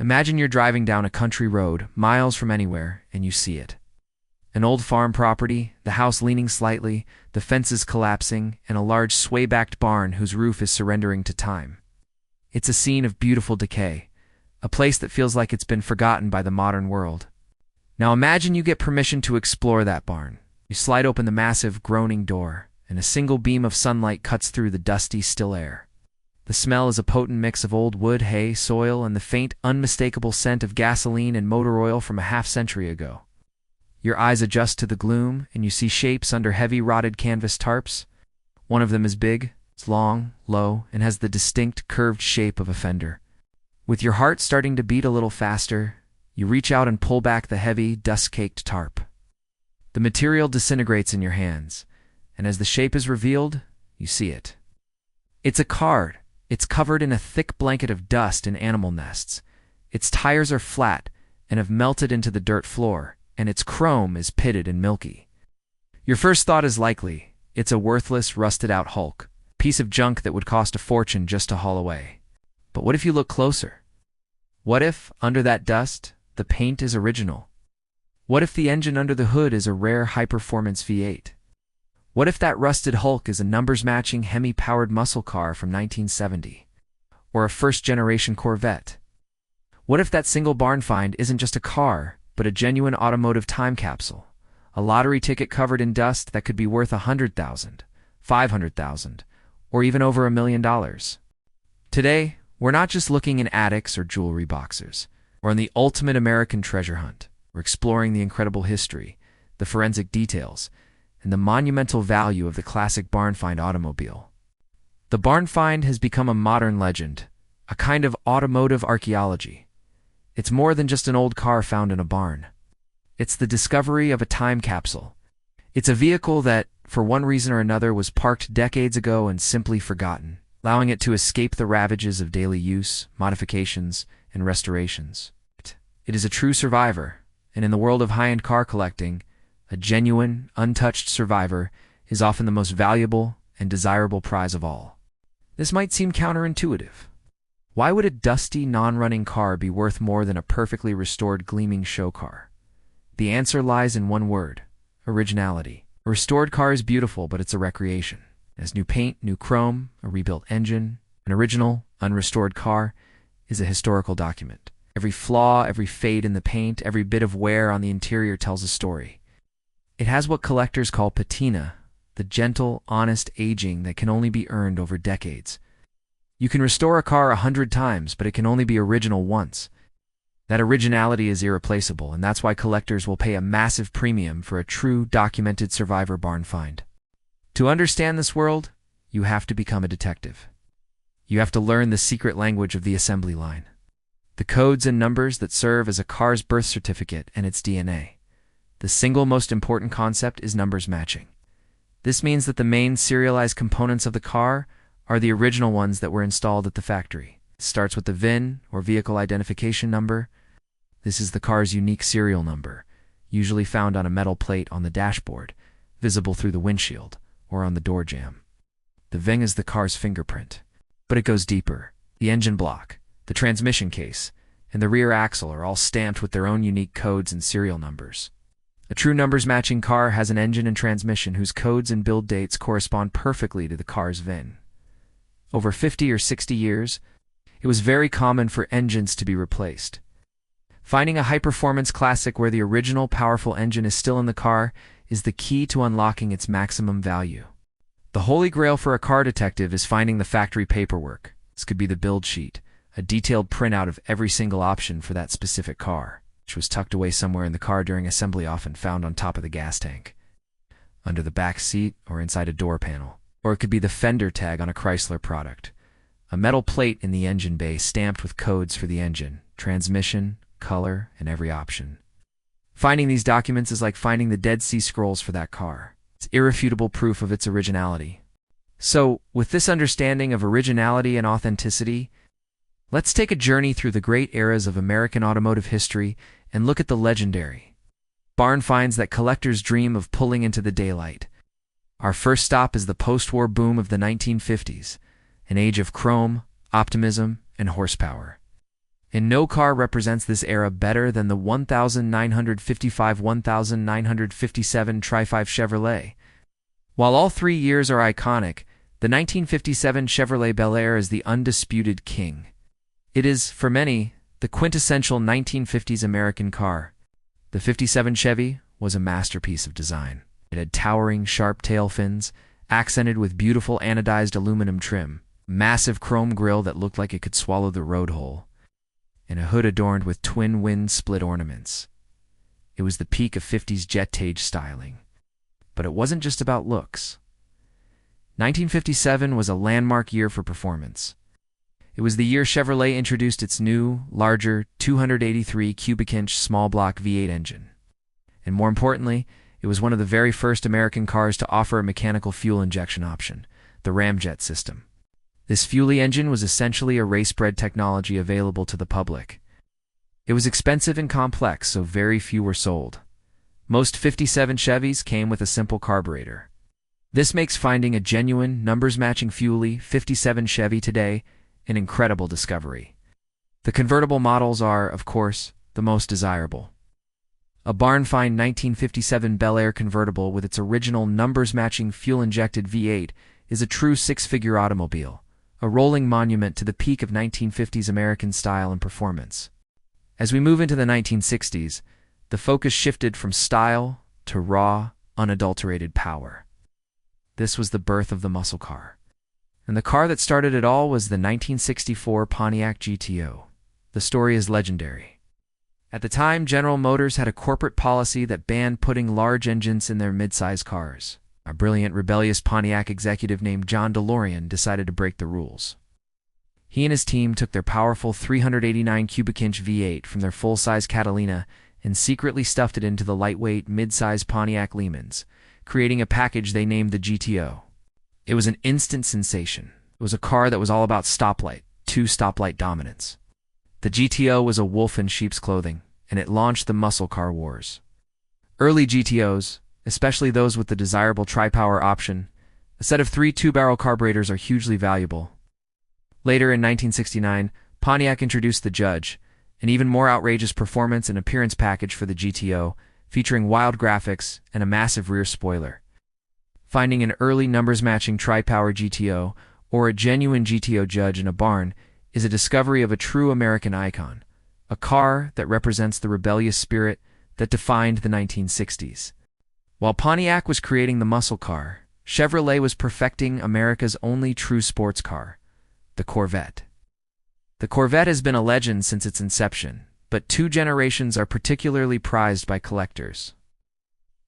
Imagine you're driving down a country road, miles from anywhere, and you see it. An old farm property, the house leaning slightly, the fences collapsing, and a large sway-backed barn whose roof is surrendering to time. It's a scene of beautiful decay, a place that feels like it's been forgotten by the modern world. Now imagine you get permission to explore that barn. You slide open the massive, groaning door, and a single beam of sunlight cuts through the dusty, still air. The smell is a potent mix of old wood, hay, soil, and the faint, unmistakable scent of gasoline and motor oil from a half-century ago. Your eyes adjust to the gloom, and you see shapes under heavy, rotted canvas tarps. One of them is big, it's long, low, and has the distinct, curved shape of a Fender. With your heart starting to beat a little faster, you reach out and pull back the heavy, dust-caked tarp. The material disintegrates in your hands, and as the shape is revealed, you see it. It's a car. It's covered in a thick blanket of dust and animal nests. Its tires are flat and have melted into the dirt floor, and its chrome is pitted and milky. Your first thought is likely, it's a worthless, rusted-out hulk, a piece of junk that would cost a fortune just to haul away. But what if you look closer? What if, under that dust, the paint is original? What if the engine under the hood is a rare high-performance V8? What if that rusted hulk is a numbers-matching Hemi-powered muscle car from 1970? Or a first-generation Corvette? What if that single barn find isn't just a car, but a genuine automotive time capsule? A lottery ticket covered in dust that could be worth $100,000, $500,000, or even over $1 million. Today, we're not just looking in attics or jewelry boxes. We're on the ultimate American treasure hunt. We're exploring the incredible history, the forensic details, and the monumental value of the classic barn find automobile. The barn find has become a modern legend, a kind of automotive archaeology. It's more than just an old car found in a barn. It's the discovery of a time capsule. It's a vehicle that, for one reason or another, was parked decades ago and simply forgotten, allowing it to escape the ravages of daily use, modifications, and restorations. It is a true survivor, and in the world of high-end car collecting, a genuine, untouched survivor is often the most valuable and desirable prize of all. This might seem counterintuitive. Why would a dusty, non-running car be worth more than a perfectly restored, gleaming show car? The answer lies in one word: originality. A restored car is beautiful, but it's a recreation. It has new paint, new chrome, a rebuilt engine. An original, unrestored car is a historical document. Every flaw, every fade in the paint, every bit of wear on the interior tells a story. It has what collectors call patina, the gentle, honest aging that can only be earned over decades. You can restore a car 100 times, but it can only be original once. That originality is irreplaceable, and that's why collectors will pay a massive premium for a true, documented survivor barn find. To understand this world, you have to become a detective. You have to learn the secret language of the assembly line, the codes and numbers that serve as a car's birth certificate and its DNA. The single most important concept is numbers matching. This means that the main serialized components of the car are the original ones that were installed at the factory. It starts with the VIN, or vehicle identification number. This is the car's unique serial number, usually found on a metal plate on the dashboard, visible through the windshield, or on the door jamb. The VIN is the car's fingerprint. But it goes deeper. The engine block, the transmission case, and the rear axle are all stamped with their own unique codes and serial numbers. A true numbers-matching car has an engine and transmission whose codes and build dates correspond perfectly to the car's VIN. Over 50 or 60 years, it was very common for engines to be replaced. Finding a high-performance classic where the original powerful engine is still in the car is the key to unlocking its maximum value. The holy grail for a car detective is finding the factory paperwork. This could be the build sheet, a detailed printout of every single option for that specific car, which was tucked away somewhere in the car during assembly, often found on top of the gas tank, under the back seat, or inside a door panel. Or it could be the Fender tag on a Chrysler product, a metal plate in the engine bay stamped with codes for the engine, transmission, color, and every option. Finding these documents is like finding the Dead Sea Scrolls for that car. It's irrefutable proof of its originality. So, with this understanding of originality and authenticity, let's take a journey through the great eras of American automotive history and look at the legendary barn finds that collectors dream of pulling into the daylight. Our first stop is the post-war boom of the 1950s, an age of chrome, optimism, and horsepower. And no car represents this era better than the 1955-1957 Tri-5 Chevrolet. While all 3 years are iconic, the 1957 Chevrolet Bel Air is the undisputed king. It is, for many, the quintessential 1950s American car. The 57 Chevy was a masterpiece of design. It had towering, sharp tail fins, accented with beautiful anodized aluminum trim, massive chrome grille that looked like it could swallow the road hole, and a hood adorned with twin-wind split ornaments. It was the peak of 50s jet-tage styling. But it wasn't just about looks. 1957 was a landmark year for performance. It was the year Chevrolet introduced its new, larger, 283 cubic-inch small-block V8 engine. And more importantly, it was one of the very first American cars to offer a mechanical fuel injection option, the ramjet system. This fuelie engine was essentially a race-bred technology available to the public. It was expensive and complex, so very few were sold. Most 57 Chevys came with a simple carburetor. This makes finding a genuine, numbers-matching fuelie 57 Chevy today an incredible discovery. The convertible models are, of course, the most desirable. A barn-find 1957 Bel Air convertible with its original numbers-matching fuel-injected V8 is a true six-figure automobile, a rolling monument to the peak of 1950s American style and performance. As we move into the 1960s, the focus shifted from style to raw, unadulterated power. This was the birth of the muscle car. And the car that started it all was the 1964 Pontiac GTO. The story is legendary. At the time, General Motors had a corporate policy that banned putting large engines in their midsize cars. A brilliant, rebellious Pontiac executive named John DeLorean decided to break the rules. He and his team took their powerful 389 cubic-inch V8 from their full-size Catalina and secretly stuffed it into the lightweight, mid-size Pontiac Lemans, creating a package they named the GTO. It was an instant sensation. It was a car that was all about two-stoplight dominance. The GTO was a wolf in sheep's clothing, and it launched the muscle car wars. Early GTOs, especially those with the desirable tri-power option, a set of 3 two-barrel carburetors are hugely valuable. Later in 1969, Pontiac introduced the Judge, an even more outrageous performance and appearance package for the GTO, featuring wild graphics and a massive rear spoiler. Finding an early numbers-matching tri-power GTO or a genuine GTO Judge in a barn is a discovery of a true American icon, a car that represents the rebellious spirit that defined the 1960s. While Pontiac was creating the muscle car, Chevrolet was perfecting America's only true sports car, the Corvette. The Corvette has been a legend since its inception, but 2 generations are particularly prized by collectors.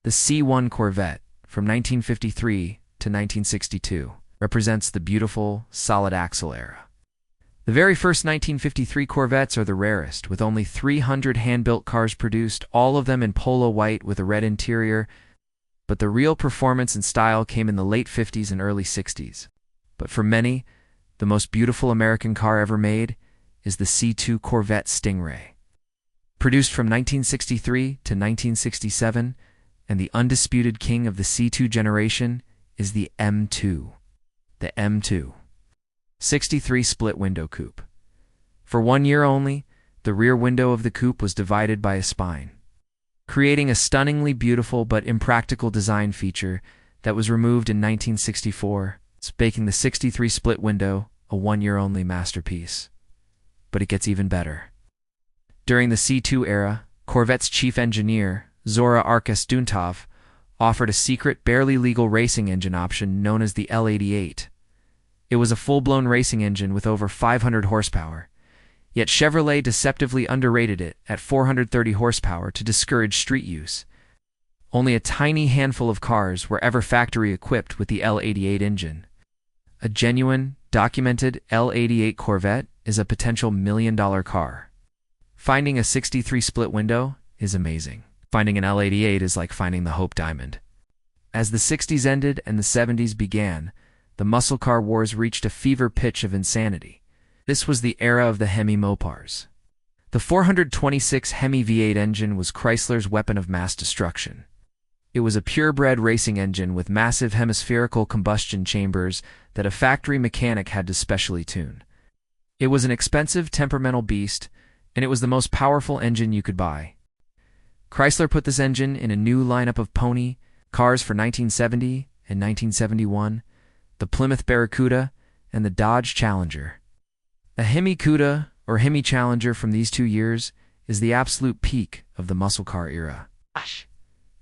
The C1 Corvette, from 1953 to 1962, represents the beautiful, solid axle era. The very first 1953 Corvettes are the rarest, with only 300 hand-built cars produced, all of them in polo white with a red interior, but the real performance and style came in the late 50s and early 60s. But for many, the most beautiful American car ever made is the C2 Corvette Stingray. Produced from 1963 to 1967, and the undisputed king of the C2 generation is the M2. The M2. 63 split-window coupe. For 1 year only, the rear window of the coupe was divided by a spine, creating a stunningly beautiful but impractical design feature that was removed in 1964, making the 63 split window a 1 year only masterpiece. But it gets even better. During the C2 era, Corvette's chief engineer, Zora Arkas-Duntov, offered a secret, barely legal racing engine option known as the L88. It was a full-blown racing engine with over 500 horsepower, yet Chevrolet deceptively underrated it at 430 horsepower to discourage street use. Only a tiny handful of cars were ever factory-equipped with the L88 engine. A genuine, documented L88 Corvette is a potential million-dollar car. Finding a 63 split window is amazing. Finding an L88 is like finding the Hope Diamond. As the 60s ended and the 70s began, the muscle car wars reached a fever pitch of insanity. This was the era of the Hemi Mopars. The 426 Hemi V8 engine was Chrysler's weapon of mass destruction. It was a purebred racing engine with massive hemispherical combustion chambers that a factory mechanic had to specially tune. It was an expensive, temperamental beast, and it was the most powerful engine you could buy. Chrysler put this engine in a new lineup of pony cars for 1970 and 1971, the Plymouth Barracuda and the Dodge Challenger. A Hemi Cuda or Hemi Challenger from these 2 years is the absolute peak of the muscle car era.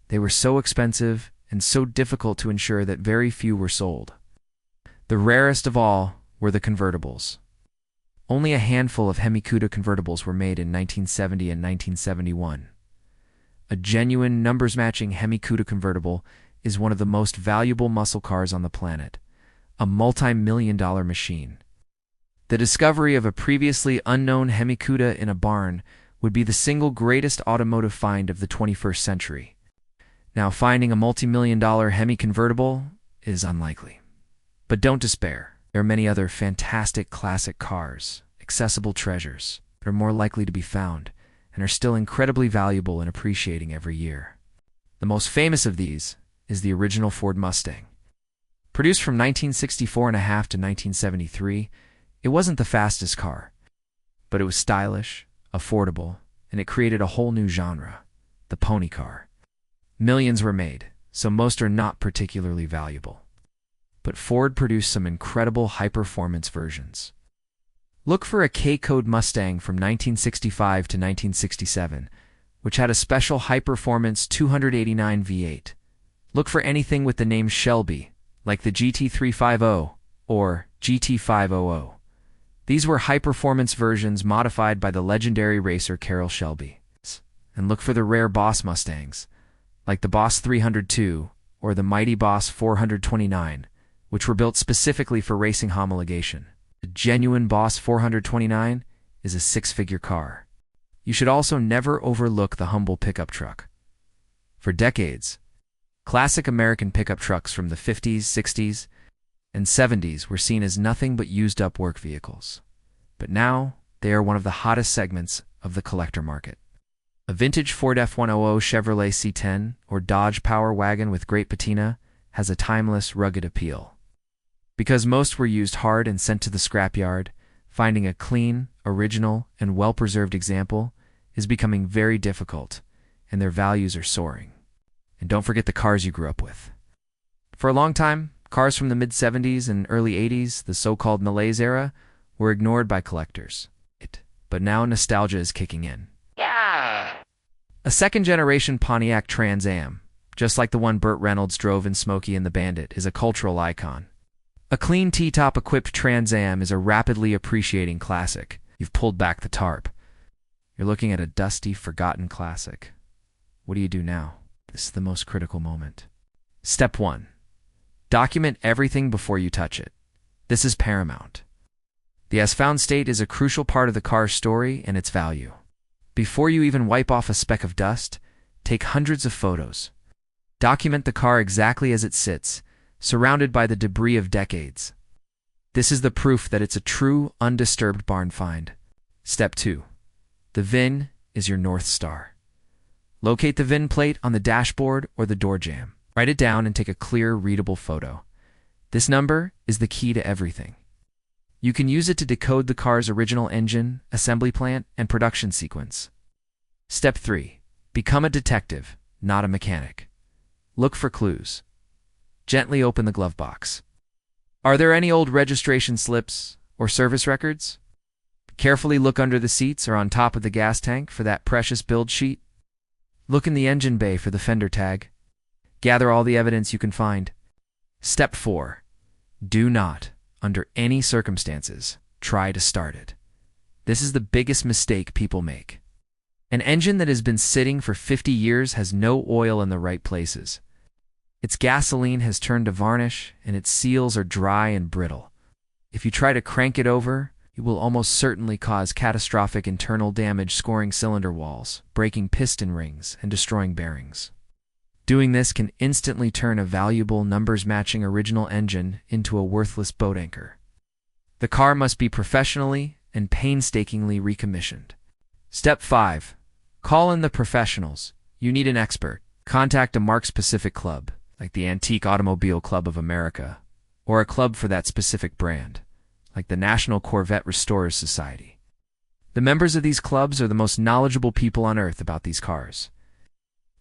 They were so expensive and so difficult to ensure that very few were sold. The rarest of all were the convertibles. Only a handful of Hemi Cuda convertibles were made in 1970 and 1971. A genuine numbers-matching Hemi Cuda convertible is one of the most valuable muscle cars on the planet, a multi-million-dollar machine. The discovery of a previously unknown Hemi Cuda in a barn would be the single greatest automotive find of the 21st century. Now, finding a multi-million-dollar Hemi convertible is unlikely. But don't despair. There are many other fantastic classic cars, accessible treasures, that are more likely to be found and are still incredibly valuable and appreciating every year. The most famous of these is the original Ford Mustang. Produced from 1964 and a half to 1973, it wasn't the fastest car, but it was stylish, affordable, and it created a whole new genre, the pony car. Millions were made, so most are not particularly valuable. But Ford produced some incredible high-performance versions. Look for a K-Code Mustang from 1965 to 1967, which had a special high-performance 289 V8. Look for anything with the name Shelby, like the GT350 or GT500. These were high-performance versions modified by the legendary racer Carroll Shelby. And look for the rare Boss Mustangs, like the Boss 302 or the mighty Boss 429, which were built specifically for racing homologation. The genuine Boss 429 is a six-figure car. You should also never overlook the humble pickup truck. For decades, classic American pickup trucks from the 50s, 60s, and 70s were seen as nothing but used-up work vehicles. But now, they are one of the hottest segments of the collector market. A vintage Ford F-100 Chevrolet C10 or Dodge Power Wagon with great patina has a timeless, rugged appeal. Because most were used hard and sent to the scrapyard, finding a clean, original, and well-preserved example is becoming very difficult, and their values are soaring. And don't forget the cars you grew up with. For a long time, cars from the mid-70s and early 80s, the so-called malaise era, were ignored by collectors. But now nostalgia is kicking in. A second-generation Pontiac Trans Am, just like the one Burt Reynolds drove in Smokey and the Bandit, is a cultural icon. A clean T-top equipped Trans Am is a rapidly appreciating classic. You've pulled back the tarp. You're looking at a dusty, forgotten classic. What do you do now? This is the most critical moment. Step 1. Document everything before you touch it. This is paramount. The as-found state is a crucial part of the car's story and its value. Before you even wipe off a speck of dust, take hundreds of photos. Document the car exactly as it sits, surrounded by the debris of decades. This is the proof that it's a true, undisturbed barn find. Step 2. The VIN is your North Star. Locate the VIN plate on the dashboard or the door jamb. Write it down and take a clear, readable photo. This number is the key to everything. You can use it to decode the car's original engine, assembly plant, and production sequence. Step 3. Become a detective, not a mechanic. Look for clues. Gently open the glove box. Are there any old registration slips or service records? Carefully look under the seats or on top of the gas tank for that precious build sheet. Look in the engine bay for the Fender tag. Gather all the evidence you can find. Step 4. Do not, under any circumstances, try to start it. This is the biggest mistake people make. An engine that has been sitting for 50 years has no oil in the right places. Its gasoline has turned to varnish, and its seals are dry and brittle. If you try to crank it over, it will almost certainly cause catastrophic internal damage, scoring cylinder walls, breaking piston rings, and destroying bearings. Doing this can instantly turn a valuable, numbers-matching original engine into a worthless boat anchor. The car must be professionally and painstakingly recommissioned. Step 5. Call in the professionals. You need an expert. Contact a marque-specific club, like the Antique Automobile Club of America, or a club for that specific brand, like the National Corvette Restorers Society. The members of these clubs are the most knowledgeable people on earth about these cars.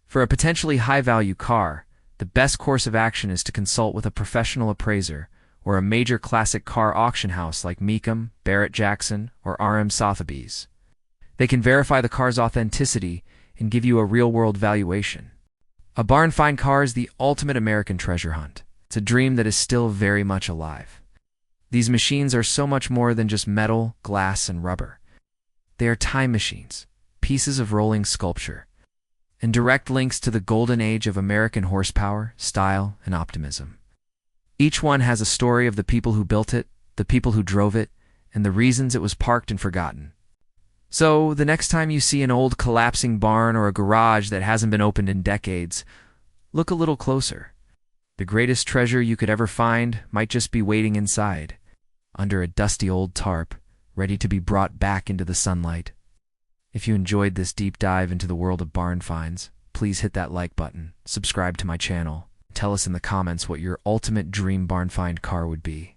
For a potentially high-value car, the best course of action is to consult with a professional appraiser or a major classic car auction house like Mecum, Barrett-Jackson, or RM Sotheby's. They can verify the car's authenticity and give you a real-world valuation. A barn find car is the ultimate American treasure hunt. It's a dream that is still very much alive. These machines are so much more than just metal, glass, and rubber. They are time machines, pieces of rolling sculpture, and direct links to the golden age of American horsepower, style, and optimism. Each one has a story of the people who built it, the people who drove it, and the reasons it was parked and forgotten. So, the next time you see an old collapsing barn or a garage that hasn't been opened in decades, look a little closer. The greatest treasure you could ever find might just be waiting inside, under a dusty old tarp, ready to be brought back into the sunlight. If you enjoyed this deep dive into the world of barn finds, please hit that like button, subscribe to my channel, and tell us in the comments what your ultimate dream barn find car would be.